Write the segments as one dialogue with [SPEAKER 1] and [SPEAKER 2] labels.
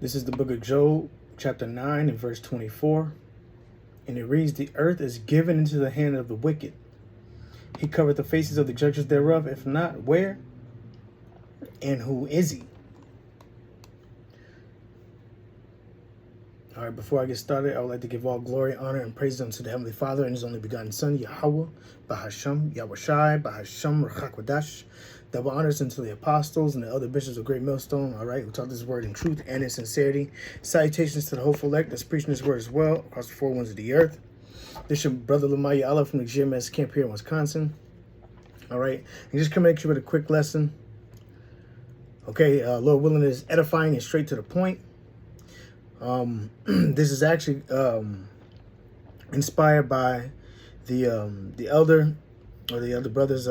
[SPEAKER 1] This is the book of Job, chapter 9 and verse 24. And it reads, "The earth is given into the hand of the wicked. He covered the faces of the judges thereof. If not, where? And who is he?" All right, before I get started, I would like to give all glory, honor, and praise unto the Heavenly Father and His only begotten Son, Yahweh, Bahasham, Yahushai, Bahasham, Rachakwadash. Double honors unto the apostles and the other bishops of Great Millstone, all right, who taught this word in truth and in sincerity. Salutations to the hopeful elect that's preaching this word as well across the four winds of the earth. This is your brother Lamaya Allah from the GMS camp here in Wisconsin. All right, and just coming at you with a quick lesson. Okay, Lord willing, is edifying and straight to the point. This is actually inspired by the elder brothers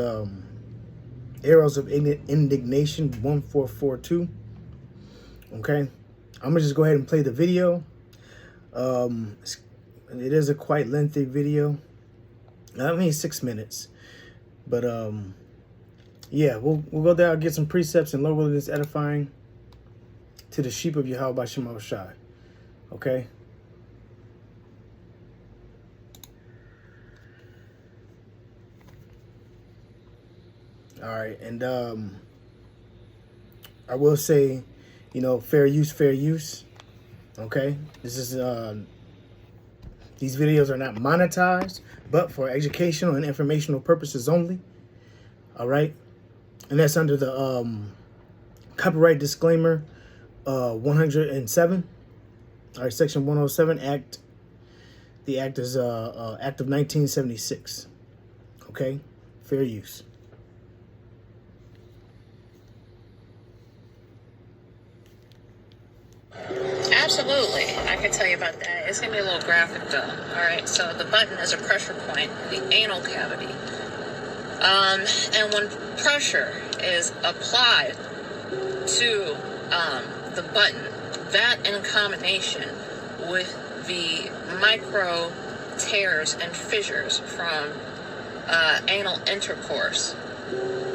[SPEAKER 1] Arrows of Indignation 1442. Okay, I'm gonna just go ahead and play the video. It is a quite lengthy video. I mean 6 minutes, but yeah, we'll go there. I'll get some precepts and Lord willing is edifying to the sheep of Yahweh by Shema Shai. Okay. All right, and I will say, you know, fair use, fair use. Okay, this is these videos are not monetized, but for educational and informational purposes only. All right, and that's under the copyright disclaimer 107. All right, section 107 act. The act is act of 1976. Okay, fair use.
[SPEAKER 2] Absolutely. I can tell you about that. It's going to be a little graphic, though. All right, so the button is a pressure point, the anal cavity. And when pressure is applied to the button, that in combination with the micro tears and fissures from anal intercourse,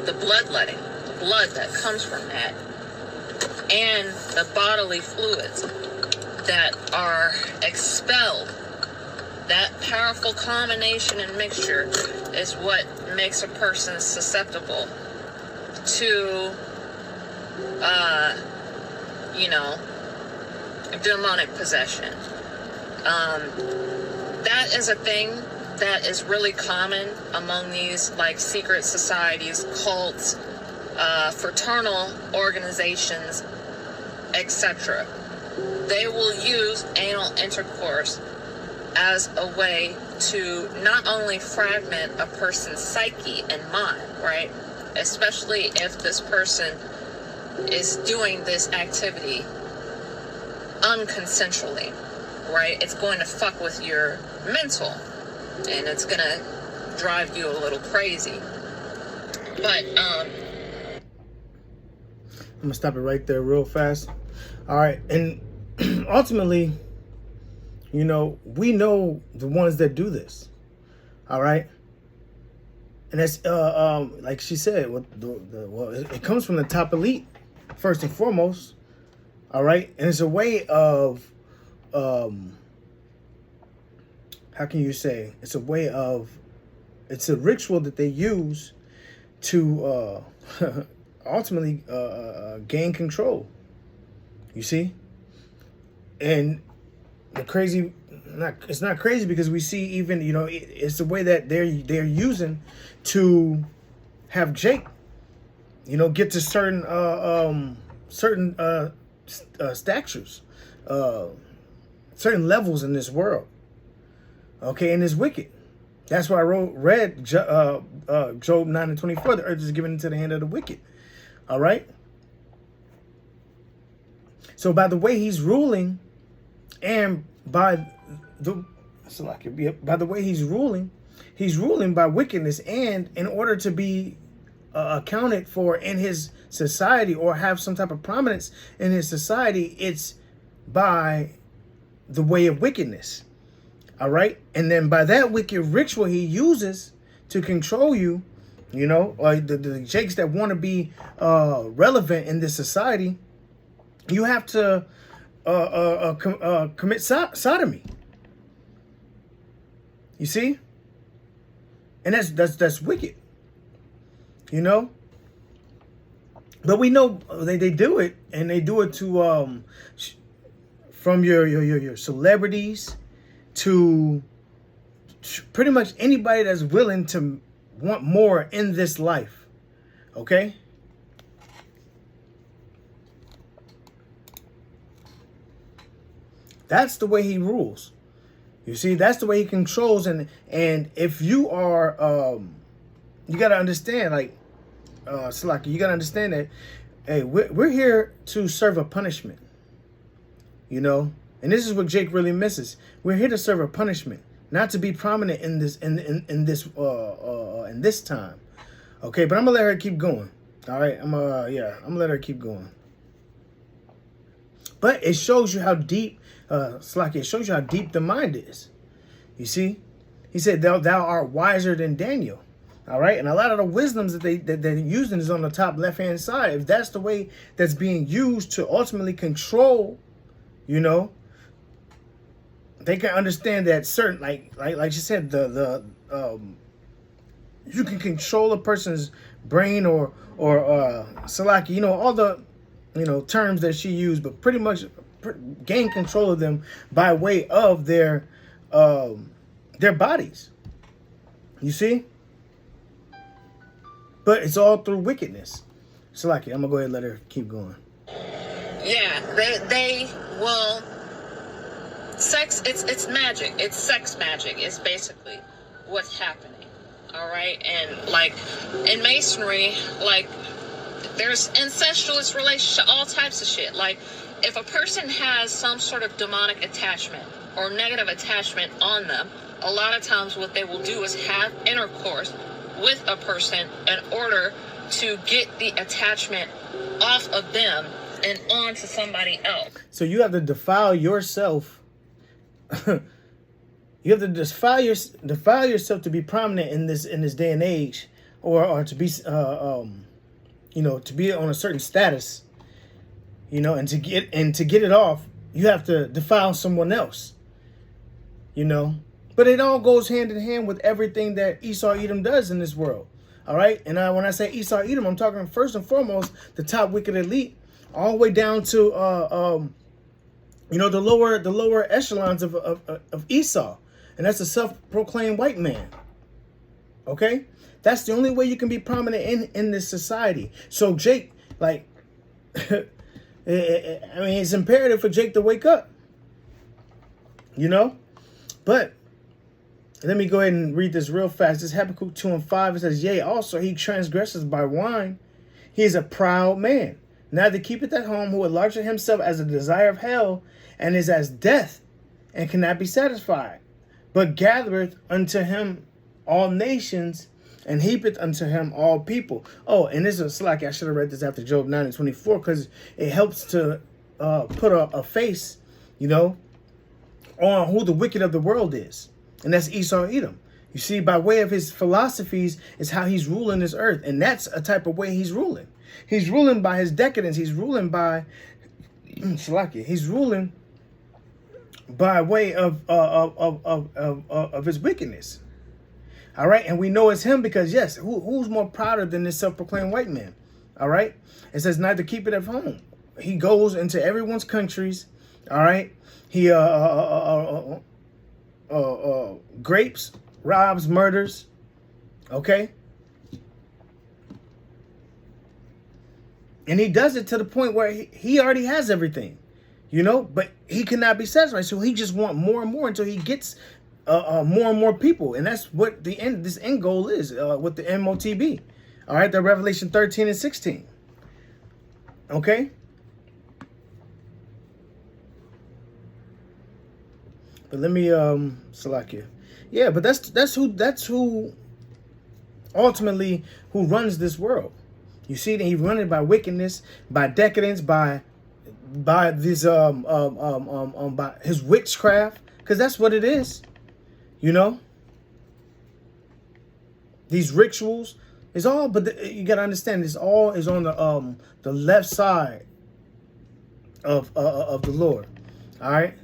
[SPEAKER 2] the bloodletting, the blood that comes from that, and the bodily fluids that are expelled, that powerful combination and mixture is what makes a person susceptible to, demonic possession. That is a thing that is really common among these, like, secret societies, cults, fraternal organizations, etc. They will use anal intercourse as a way to not only fragment a person's psyche and mind, right? Especially if this person is doing this activity unconsensually, right? It's going to fuck with your mental, and it's going to drive you a little crazy. But, I'm
[SPEAKER 1] gonna stop it right there real fast. All right, and ultimately, you know, we know the ones that do this. All right, and that's like she said, it comes from the top elite first and foremost. All right, and it's a way of how can you say? It's a ritual that they use to ultimately gain control. You see, and the crazy, it's not crazy because we see even, you know, it's the way that they're using to have Jake, you know, get to certain statures, certain levels in this world. Okay, and it's wicked. That's why I read Job 9 and 24. The earth is given into the hand of the wicked. All right. So by the way he's ruling, and by the way he's ruling by wickedness, and in order to be accounted for in his society or have some type of prominence in his society, it's by the way of wickedness. All right, and then by that wicked ritual he uses to control you, you know, or the jakes that want to be relevant in this society, you have to commit sodomy. You see, and that's wicked. You know, but we know they do it, and they do it to from your celebrities to pretty much anybody that's willing to want more in this life. Okay. That's the way he rules. You see, that's the way he controls. And if you are, you got to understand, like, Salaki, you got to understand that, hey, we're here to serve a punishment, you know? And this is what Jake really misses. We're here to serve a punishment, not to be prominent in this, in this time. Okay, but I'm gonna let her keep going. All right, I'm gonna let her keep going. But it shows you how deep, Slaki, it shows you how deep the mind is. You see? He said, thou art wiser than Daniel. All right? And a lot of the wisdoms that they're using is on the top left-hand side. If that's the way that's being used to ultimately control, you know, they can understand that certain, like she said, you can control a person's brain or Salaki, you know, all the, you know, terms that she used, but pretty much gain control of them by way of their bodies. You see? But it's all through wickedness. Salaki, I'm gonna go ahead and let her keep going.
[SPEAKER 2] Yeah, they will. Sex, it's magic. It's sex magic. It's basically what's happening. All right, and like in masonry, like there's incestuous relationship, all types of shit. Like if a person has some sort of demonic attachment or negative attachment on them, a lot of times what they will do is have intercourse with a person in order to get the attachment off of them and on to somebody else.
[SPEAKER 1] So you have to defile yourself. You have to defile yourself to be prominent in this day and age, or to be you know, to be on a certain status, you know, and to get it off, you have to defile someone else, you know. But it all goes hand in hand with everything that Esau Edom does in this world. All right. And when I say Esau Edom, I'm talking first and foremost the top wicked elite, all the way down to you know, the lower echelons of Esau. And that's a self-proclaimed white man. Okay? That's the only way you can be prominent in this society. So Jake, like, I mean, it's imperative for Jake to wake up. You know? But let me go ahead and read this real fast. This Habakkuk 2:5, it says, yea, also he transgresses by wine. He is a proud man. Neither keepeth at home, who enlargeth himself as a desire of hell, and is as death, and cannot be satisfied, but gathereth unto him all nations, and heapeth unto him all people. Oh, and this is slack. I should have read this after Job 9:24, because it helps to put a face, you know, on who the wicked of the world is. And that's Esau Edom. You see, by way of his philosophies is how he's ruling this earth. And that's a type of way he's ruling. He's ruling by his decadence. He's ruling by he's ruling by way of his wickedness. All right. And we know it's him because, yes, who's more prouder than this self-proclaimed white man? All right. It says not to keep it at home. He goes into everyone's countries. All right. He grapes, robs, murders. Okay. And he does it to the point where he already has everything, you know, but he cannot be satisfied. So he just wants more and more until he gets more and more people. And that's what this end goal is with the MOTB. All right. The Revelation 13 and 16. Okay. But let me Salakia. Yeah, but that's who ultimately who runs this world. You see that he run it by wickedness, by decadence, by this by his witchcraft, because that's what it is. You know, these rituals is all, but you gotta understand this all is on the left side of the Lord. All right.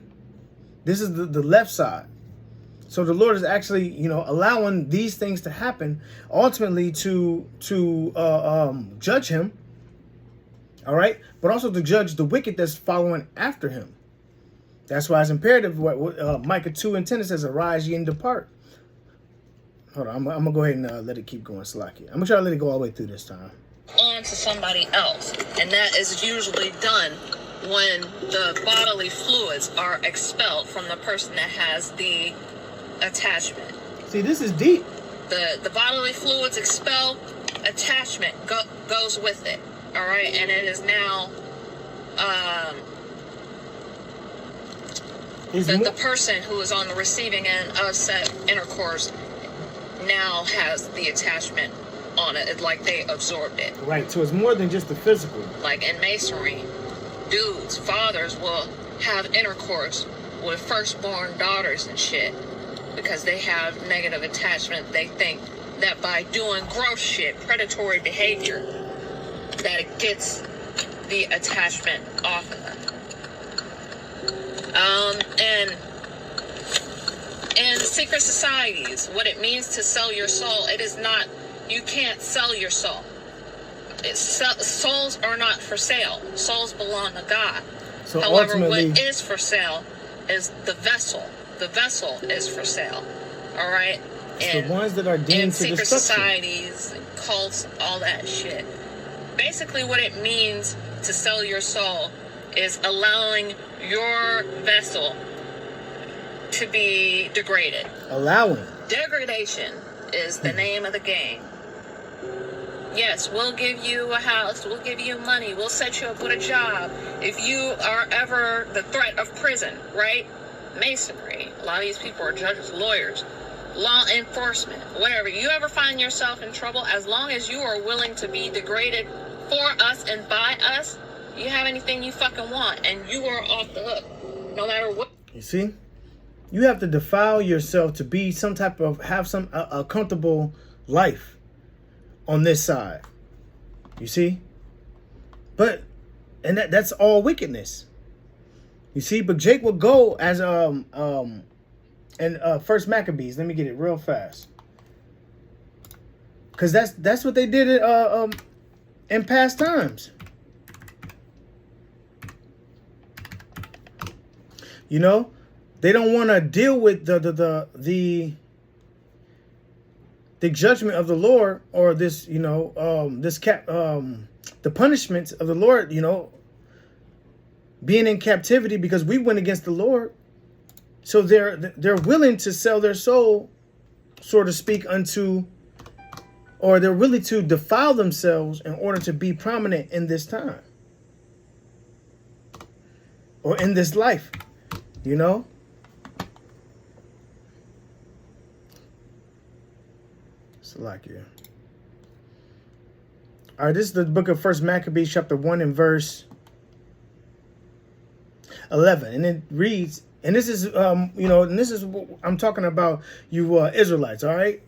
[SPEAKER 1] This is the left side. So the Lord is actually, allowing these things to happen, ultimately to judge him. All right, but also to judge the wicked that's following after him. That's why it's imperative. What Micah 2:10 says, "Arise ye and depart." Hold on, I'm gonna go ahead and let it keep going, Salaki. I'm gonna try to let it go all the way through this time.
[SPEAKER 2] On to somebody else, and that is usually done when the bodily fluids are expelled from the person that has the attachment.
[SPEAKER 1] See, this is deep.
[SPEAKER 2] The bodily fluids expel, attachment goes with it. All right, and it is now the person who is on the receiving end of said intercourse now has the attachment on it. It's like they absorbed it.
[SPEAKER 1] Right, so it's more than just the physical.
[SPEAKER 2] Like in masonry, dudes, fathers will have intercourse with firstborn daughters and shit because they have negative attachment. They think that by doing gross shit, predatory behavior, that it gets the attachment off of them. And in secret societies, what it means to sell your soul, it is not, you can't sell your soul. Souls are not for sale. Souls belong to God.
[SPEAKER 1] So
[SPEAKER 2] however,
[SPEAKER 1] ultimately,
[SPEAKER 2] what is for sale is the vessel. The vessel is for sale. All right?
[SPEAKER 1] And the ones that are deemed to
[SPEAKER 2] secret
[SPEAKER 1] destruction.
[SPEAKER 2] Societies, cults, all that shit. Basically, what it means to sell your soul is allowing your vessel to be degraded.
[SPEAKER 1] Allowing.
[SPEAKER 2] Degradation is the name of the game. Yes, we'll give you a house, we'll give you money, we'll set you up with a job. If you are ever the threat of prison, right? Masonry. A lot of these people are judges, lawyers, law enforcement, whatever. You ever find yourself in trouble, as long as you are willing to be degraded for us and by us, you have anything you fucking want, and you are off the hook, no matter what.
[SPEAKER 1] You see? You have to defile yourself to be some type of, have some, a comfortable life on this side. You see? But, and that's all wickedness. You see? But Jake would go as, and First Maccabees. Let me get it real fast. Because that's what they did in past times. You know, they don't want to deal with the judgment of the Lord, or this, the punishments of the Lord, being in captivity because we went against the Lord. So they're willing to sell their soul, so to speak, or they're willing to defile themselves in order to be prominent in this time or in this life. Salakia. All right, this is the book of First Maccabees, chapter 1 and verse 11. And it reads, and this is, and this is what I'm talking about, you Israelites, all right?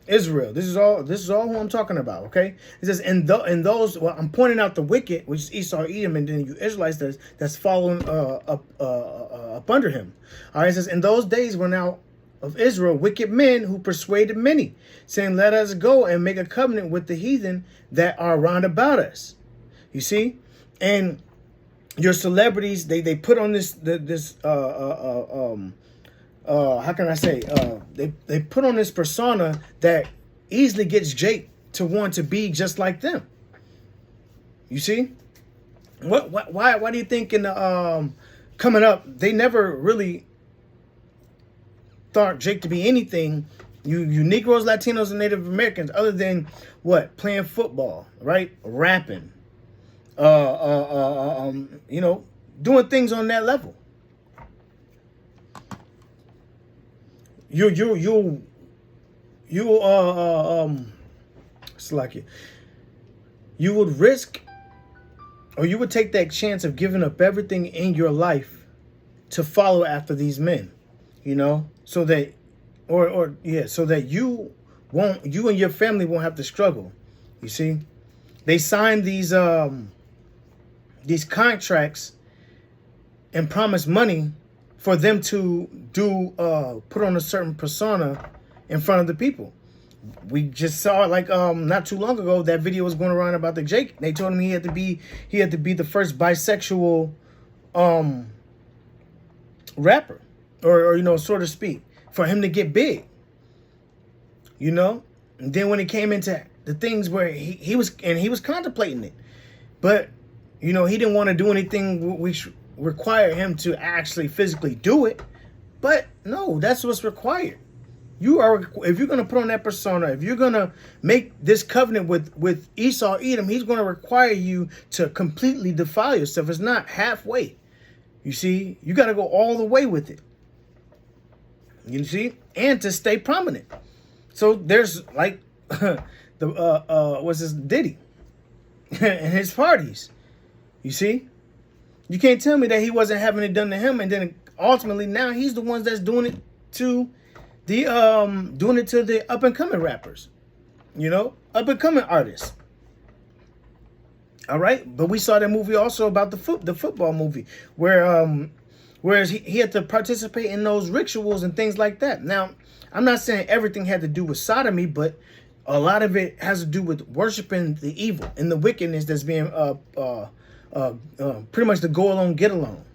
[SPEAKER 1] Israel. This is all who I'm talking about, okay? It says, and those, well, I'm pointing out the wicked, which is Esau, Edom, and then you Israelites that's following up under him. All right, it says, in those days were now of Israel wicked men who persuaded many, saying, let us go and make a covenant with the heathen that are round about us. You see? And your celebrities, they put on this how can I say, they put on this persona that easily gets Jake to want to be just like them. You see? Why do you think in the coming up they never really thought Jake to be anything, you Negroes, Latinos, and Native Americans, other than what? Playing football, right? Rapping, doing things on that level. It's like you would risk, or you would take that chance of giving up everything in your life to follow after these men, so that, so that you and your family won't have to struggle. You see, they signed these contracts and promise money for them to put on a certain persona in front of the people. We just saw it like not too long ago. That video was going around about the Jake. They told him he had to be the first bisexual rapper, or so to speak, for him to get big. And then when it came into the things where he was contemplating it, but he didn't want to do anything which require him to actually physically do it. But no, that's what's required. If you're going to put on that persona, if you're going to make this covenant with Esau, Edom, he's going to require you to completely defile yourself. It's not halfway. You see, you got to go all the way with it. You see, and to stay prominent. So there's like what's his Diddy and his parties. You see, you can't tell me that he wasn't having it done to him, and then ultimately now he's the ones that's doing it to the up and coming rappers, up and coming artists. All right, but we saw that movie also about the football movie whereas he had to participate in those rituals and things like that. Now, I'm not saying everything had to do with sodomy, but a lot of it has to do with worshiping the evil and the wickedness that's being pretty much the go along, get along.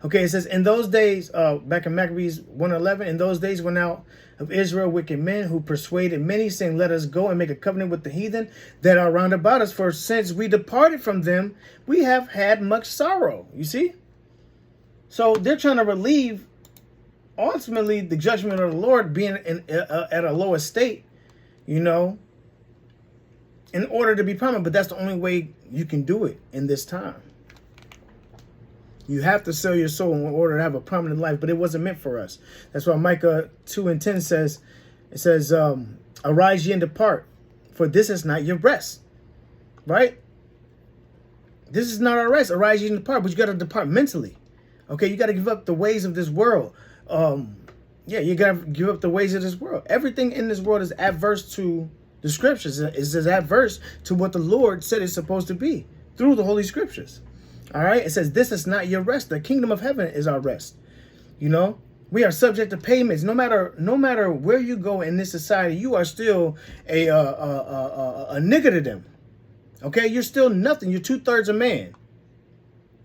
[SPEAKER 1] Okay, it says, in those days, back in Maccabees 1:11, in those days went out of Israel wicked men who persuaded many, saying, let us go and make a covenant with the heathen that are round about us. For since we departed from them, we have had much sorrow. You see? So they're trying to relieve, ultimately, the judgment of the Lord being at a lower state, in order to be prominent. But that's the only way you can do it in this time. You have to sell your soul in order to have a prominent life, but it wasn't meant for us. That's why Micah 2:10 says, arise ye and depart, for this is not your rest. Right? This is not our rest. Arise ye and depart, but you got to depart mentally. Okay, you got to give up the ways of this world. You got to give up the ways of this world. Everything in this world is adverse to the scriptures. It's adverse to what the Lord said it's supposed to be through the Holy Scriptures. All right, it says, this is not your rest. The kingdom of heaven is our rest. We are subject to payments. No matter where you go in this society, you are still a nigger to them. Okay, you're still nothing. You're 2/3 a man.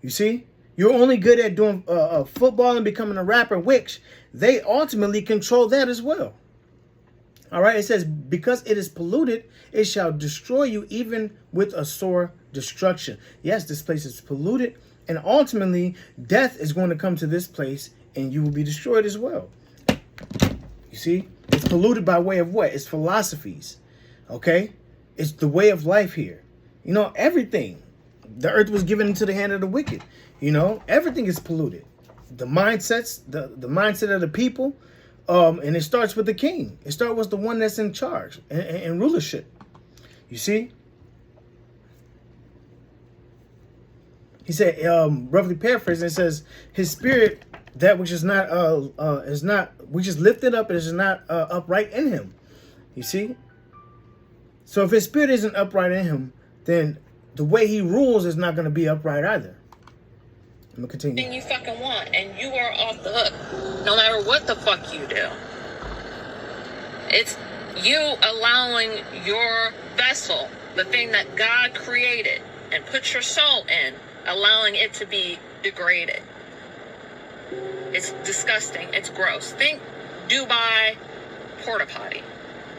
[SPEAKER 1] You see, you're only good at doing football and becoming a rapper, which they ultimately control that as well. All right, it says, because it is polluted, it shall destroy you even with a sore destruction. Yes, this place is polluted, and ultimately death is going to come to this place, and you will be destroyed as well. You see, it's polluted by way of what? It's philosophies. Okay, it's the way of life here. Everything. The earth was given into the hand of the wicked. Everything is polluted. The mindsets, the mindset of the people. And it starts with the king. It starts with the one that's in charge and rulership. You see? He said, roughly paraphrasing, it says, his spirit, that which is which is lifted up, is not upright in him. You see? So if his spirit isn't upright in him, then the way he rules is not going to be upright either. I'm going to continue.
[SPEAKER 2] You fucking want, and you are off the hook, no matter what the fuck you do. It's you allowing your vessel, the thing that God created and put your soul in, allowing it to be degraded. It's disgusting. It's gross. Think Dubai porta potty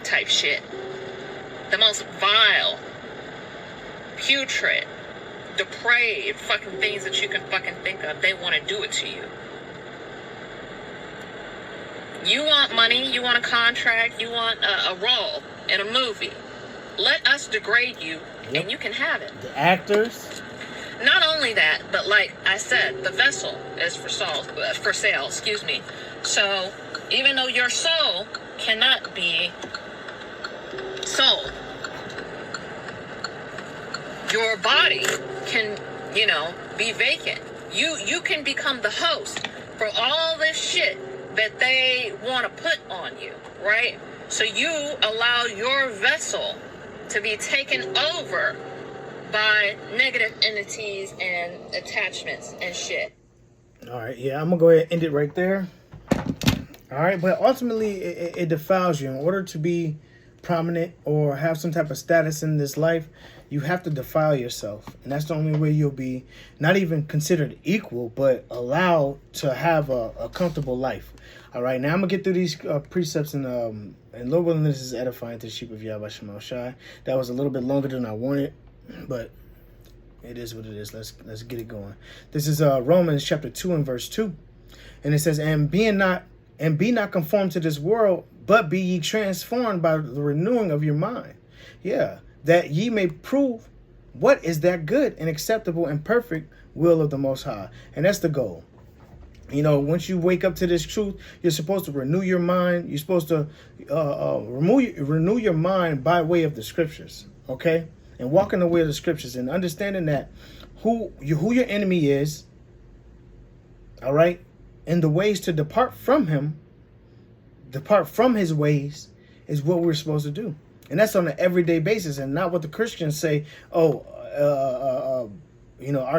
[SPEAKER 2] type shit. The most vile, putrid, depraved fucking things that you can fucking think of. They want to do it to you. You want money, you want a contract, you want a role in a movie. Let us degrade you, and you can have it.
[SPEAKER 1] The actors.
[SPEAKER 2] Not only that, but like I said, the vessel is for sale, excuse me. So even though your soul cannot be sold, your body can, be vacant. You can become the host for all this shit that they want to put on you, right? So you allow your vessel to be taken over by negative entities and attachments and shit.
[SPEAKER 1] All right, yeah, I'm gonna go ahead and end it right there. All right, but ultimately, it defiles you. In order to be prominent or have some type of status in this life, you have to defile yourself, and that's the only way you'll be not even considered equal, but allowed to have a comfortable life. All right, now I'm gonna get through these precepts, and Lord willing, this is edifying to the sheep of Yahweh Shema Shai. That was a little bit longer than I wanted, but it is what it is. Let's get it going. This is Romans chapter 2 and verse 2. And it says, and be not conformed to this world, but be ye transformed by the renewing of your mind. Yeah, that ye may prove what is that good and acceptable and perfect will of the Most High. And that's the goal. You know, once you wake up to this truth, you're supposed to renew your mind. You're supposed to renew your mind by way of the scriptures, okay? And walk in the way of the scriptures and understanding that who your enemy is, all right? And the ways to depart from him, depart from his ways, is what we're supposed to do. And that's on an everyday basis, and not what the Christians say, our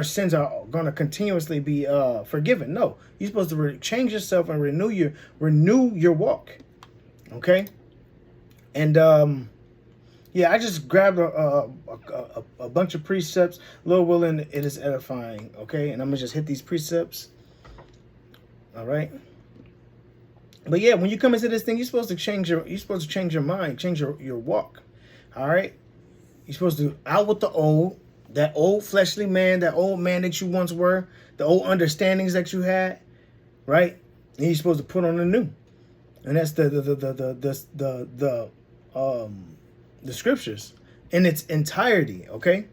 [SPEAKER 1] sins are going to continuously be forgiven. No, you're supposed to change yourself and renew your walk. Okay? And yeah, I just grabbed a bunch of precepts. Lord willing, it is edifying. Okay? And I'm going to just hit these precepts. All right. But yeah, when you come into this thing, you're supposed to change your mind, change your walk. All right. You're supposed to out with that old fleshly man, that old man that you once were, the old understandings that you had, right? And you're supposed to put on the new. And that's the scriptures in its entirety, okay?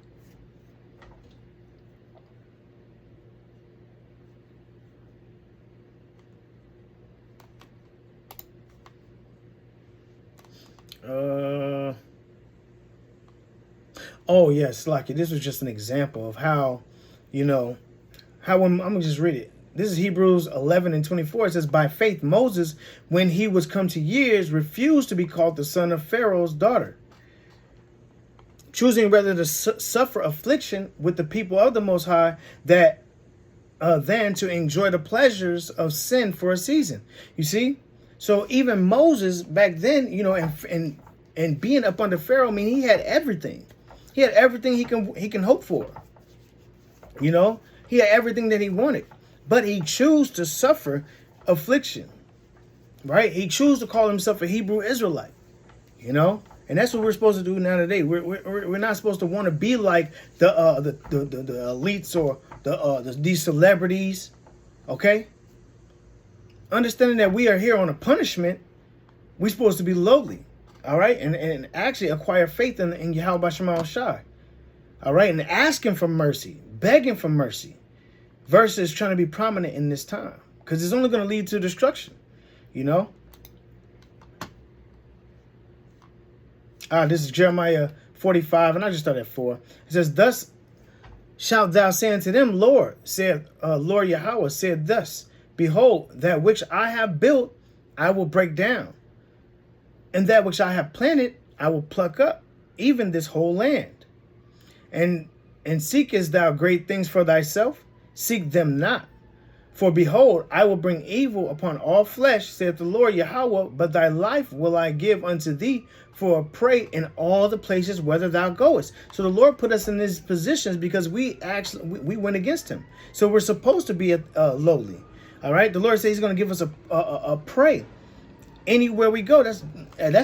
[SPEAKER 1] Oh yes, Lucky. This was just an example of how, when I'm gonna just read it. This is Hebrews 11 and 24. It says, by faith Moses, when he was come to years, refused to be called the son of Pharaoh's daughter, choosing rather to suffer affliction with the people of the Most High than to enjoy the pleasures of sin for a season. You see? So even Moses back then, and being up under Pharaoh, I mean, he had everything. He had everything he can hope for. He had everything that he wanted. But he chose to suffer affliction. Right? He chose to call himself a Hebrew Israelite. And that's what we're supposed to do now today. We're not supposed to want to be like the elites or these celebrities. Okay? Understanding that we are here on a punishment, we're supposed to be lowly, all right, and actually acquire faith in Yahweh Shema Shai, all right, and asking for mercy, begging for mercy, versus trying to be prominent in this time, because it's only going to lead to destruction, This is Jeremiah 45, and I just started at 4. It says, thus shalt thou say unto them, Lord Yahweh said thus, behold, that which I have built, I will break down. And that which I have planted, I will pluck up, even this whole land. And seekest thou great things for thyself? Seek them not. For behold, I will bring evil upon all flesh, saith the Lord Yahweh, but thy life will I give unto thee for a prey in all the places whither thou goest. So the Lord put us in these positions because we went against him. So we're supposed to be lowly. All right, the Lord says he's going to give us a prey anywhere we go. That's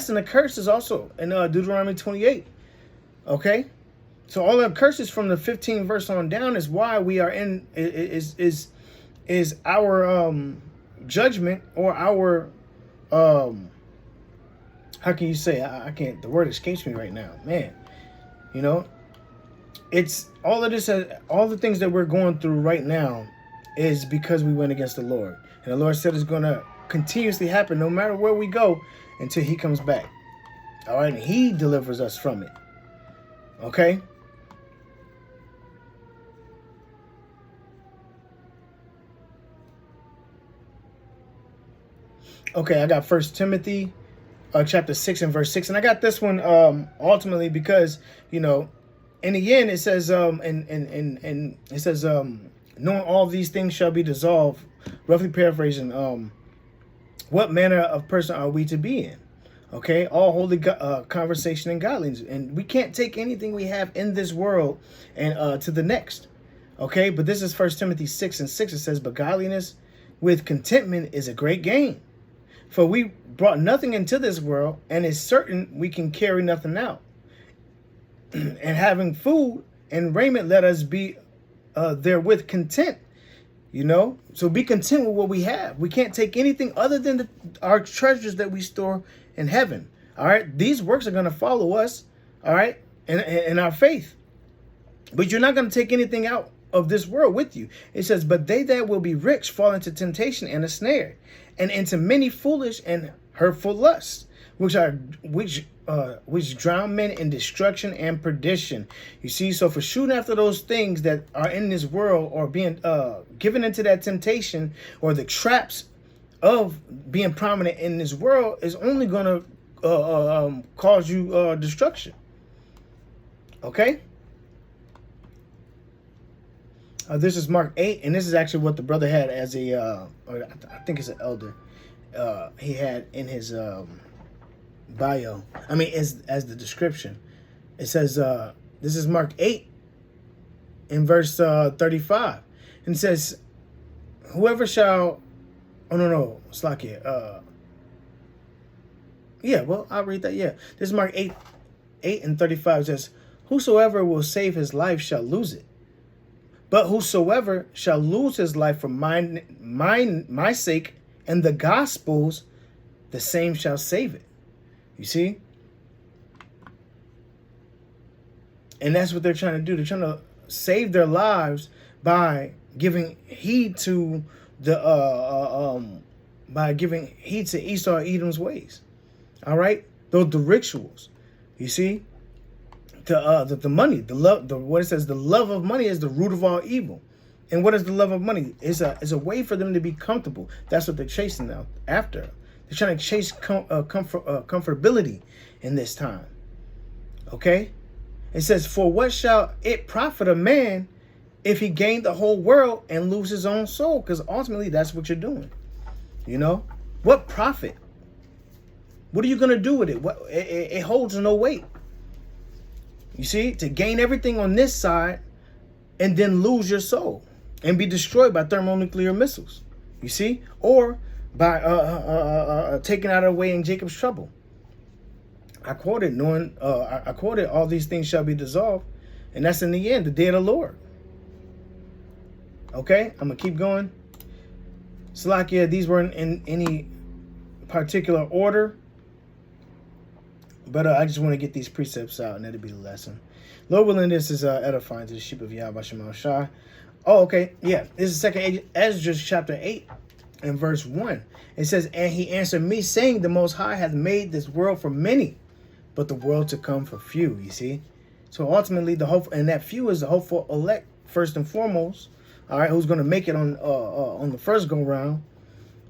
[SPEAKER 1] in the curses also in Deuteronomy 28. Okay, so all the curses from the 15th verse on down is why we are in is our judgment or our how can you say I can't, the word escapes me right now, man. It's all of this, all the things that we're going through right now is because we went against the Lord. And the Lord said it's going to continuously happen no matter where we go until he comes back. All right. And he delivers us from it. Okay. Okay. I got 1 Timothy chapter 6 and verse 6. And I got this one ultimately because, in the end, it says, and it says, knowing all these things shall be dissolved. Roughly paraphrasing, what manner of person are we to be in? Okay, all holy conversation and godliness, and we can't take anything we have in this world and to the next. Okay, but this is 1 Timothy 6:6. It says, "But godliness with contentment is a great gain. For we brought nothing into this world, and it's certain we can carry nothing out. And having food and raiment, let us be therewith content." You know, so be content with what we have. We can't take anything other than our treasures that we store in heaven. All right, these works are going to follow us. All right, in our faith, but you're not going to take anything out of this world with you. It says, "But they that will be rich fall into temptation and a snare, and into many foolish and hurtful lusts, which drown men in destruction and perdition." You see, so for shooting after those things that are in this world, or being given into that temptation, or the traps of being prominent in this world, is only going to cause you destruction. Okay. This is Mark 8, and this is actually what the brother had as a, or I think it's an elder. He had in his bio. I mean, as the description. It says, this is Mark 8 in verse 35. And it says, "Whoever shall," oh no, it's like it. Yeah, well, I'll read that. Yeah. This is Mark 8 and 35. It says, "Whosoever will save his life shall lose it. But whosoever shall lose his life for my sake and the gospel's, the same shall save it." You see? And that's what they're trying to do. They're trying to save their lives by giving heed to Esau Edom's ways. All right? The rituals. You see? The money, the love, what it says, the love of money is the root of all evil. And what is the love of money? It's a way for them to be comfortable. That's what they're chasing now after. They're trying to chase comfortability in this time. Okay? It says, "For what shall it profit a man if he gain the whole world and lose his own soul?" Because ultimately, that's what you're doing. You know? What profit? What are you going to do with it? It holds no weight. You see, to gain everything on this side and then lose your soul and be destroyed by thermonuclear missiles. You see, or by taken out of the way in Jacob's trouble. I quoted, I quoted, "All these things shall be dissolved," and that's in the end, the day of the Lord. Okay, I'm gonna keep going. Salakia, these weren't in any particular order. But I just want to get these precepts out, and that'll be the lesson. Lord willing, this is edifying to the sheep of Yahweh Shema Shai. Oh, okay. Yeah. This is 2nd Ezra chapter 8 and verse 1. It says, "And he answered me, saying, The Most High hath made this world for many, but the world to come for few." You see? So ultimately, the hope, and that few is the hopeful elect, first and foremost. All right. Who's going to make it on the first go round.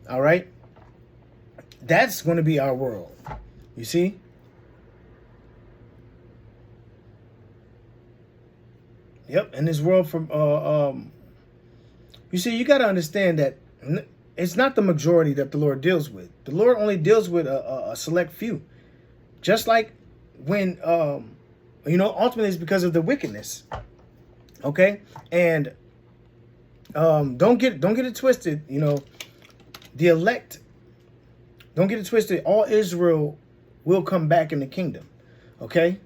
[SPEAKER 1] All right. That's going to be our world. You see? Yep, in this world from you see, you got to understand that it's not the majority that the Lord deals with. The Lord only deals with a select few. Just like when ultimately it's because of the wickedness. Okay? And don't get it twisted, the elect, don't get it twisted, all Israel will come back in the kingdom. Okay?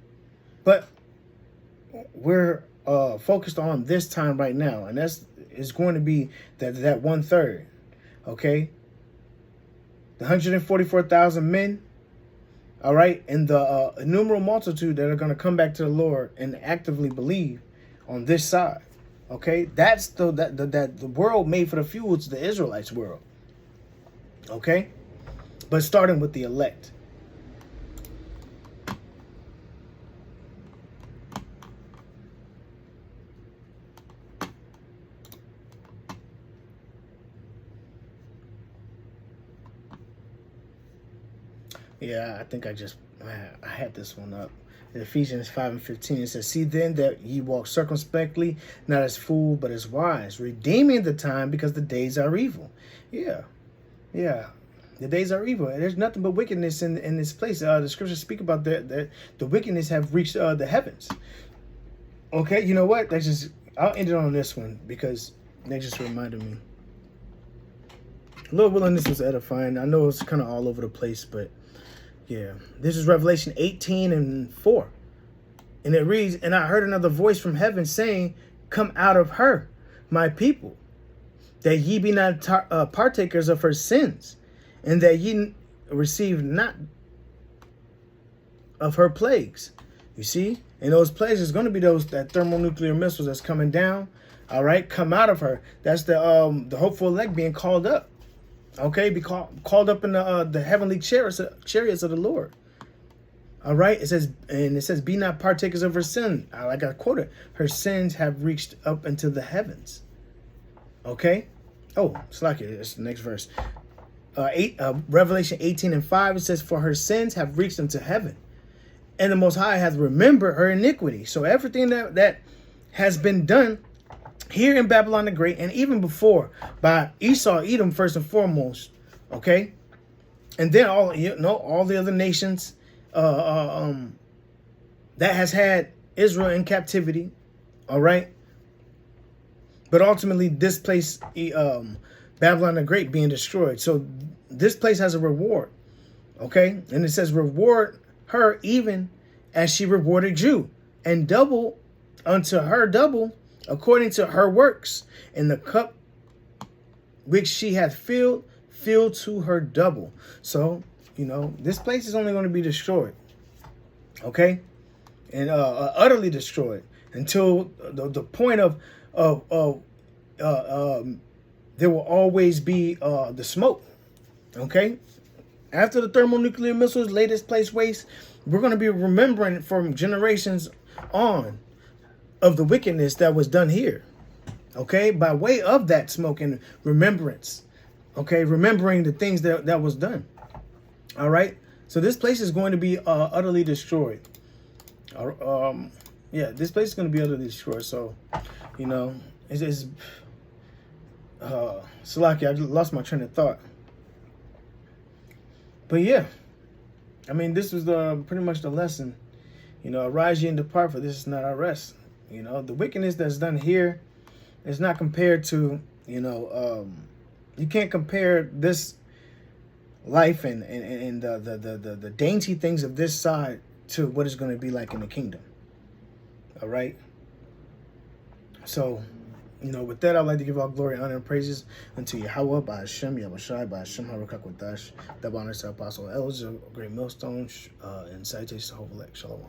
[SPEAKER 1] But we're focused on this time right now, and that's is going to be that 1/3. Okay, the 144,000 men, all right, and the innumerable multitude that are going to come back to the Lord and actively believe on this side. Okay, that's the world made for the few. It's the Israelites' world. Okay, but starting with the elect. Yeah, I think I had this one up. In Ephesians 5:15, it says, "See then that ye walk circumspectly, not as fools, but as wise, redeeming the time, because the days are evil." Yeah, yeah. The days are evil. There's nothing but wickedness in this place. The scriptures speak about the wickedness have reached the heavens. Okay, you know what? I'll end it on this one because they just reminded me. Lord willing, this was edifying. I know it's kind of all over the place, but yeah. This is Revelation 18:4. And it reads, "And I heard another voice from heaven saying, Come out of her, my people, that ye be not partakers of her sins, and that ye receive not of her plagues." You see? And those plagues is going to be that thermonuclear missiles that's coming down. All right? Come out of her. That's the hopeful elect being called up. Okay? Be called up in the heavenly chariots of the Lord. All right? It says, "Be not partakers of her sin." Like I quoted, her sins have reached up into the heavens. Okay? Oh, slack it. It's the next verse. Revelation 18:5, it says, "For her sins have reached unto heaven, and the Most High hath remembered her iniquity." So everything that has been done here in Babylon the Great, and even before by Esau, Edom, first and foremost, okay, and then all the other nations that has had Israel in captivity, all right. But ultimately, this place, Babylon the Great, being destroyed. So this place has a reward, okay? And it says, "Reward her even as she rewarded you, and double unto her double according to her works. And the cup which she hath filled, fill to her double." So, this place is only going to be destroyed, okay? And utterly destroyed until the point of there will always be the smoke. Okay, after the thermonuclear missiles lay this place waste, we're going to be remembering from generations on of the wickedness that was done here. Okay, by way of that smoke and remembrance. Okay, remembering the things that was done. All right, so this place is going to be utterly destroyed. Yeah, this place is going to be utterly destroyed. So, it's Salaki, I just lost my train of thought. But yeah, I mean, this was pretty much the lesson. Arise ye and depart, for this is not our rest. The wickedness that's done here is not compared to, you can't compare this life and the dainty things of this side to what it's going to be like in the kingdom. All right. So, with that, I'd like to give all glory, honor, and praises unto Yahweh, by Hashem, Yahushai, by Hashem, Harukakwadash, double honors to Apostle Elder, great millstone, and salutations to Hope Elect. Shalom.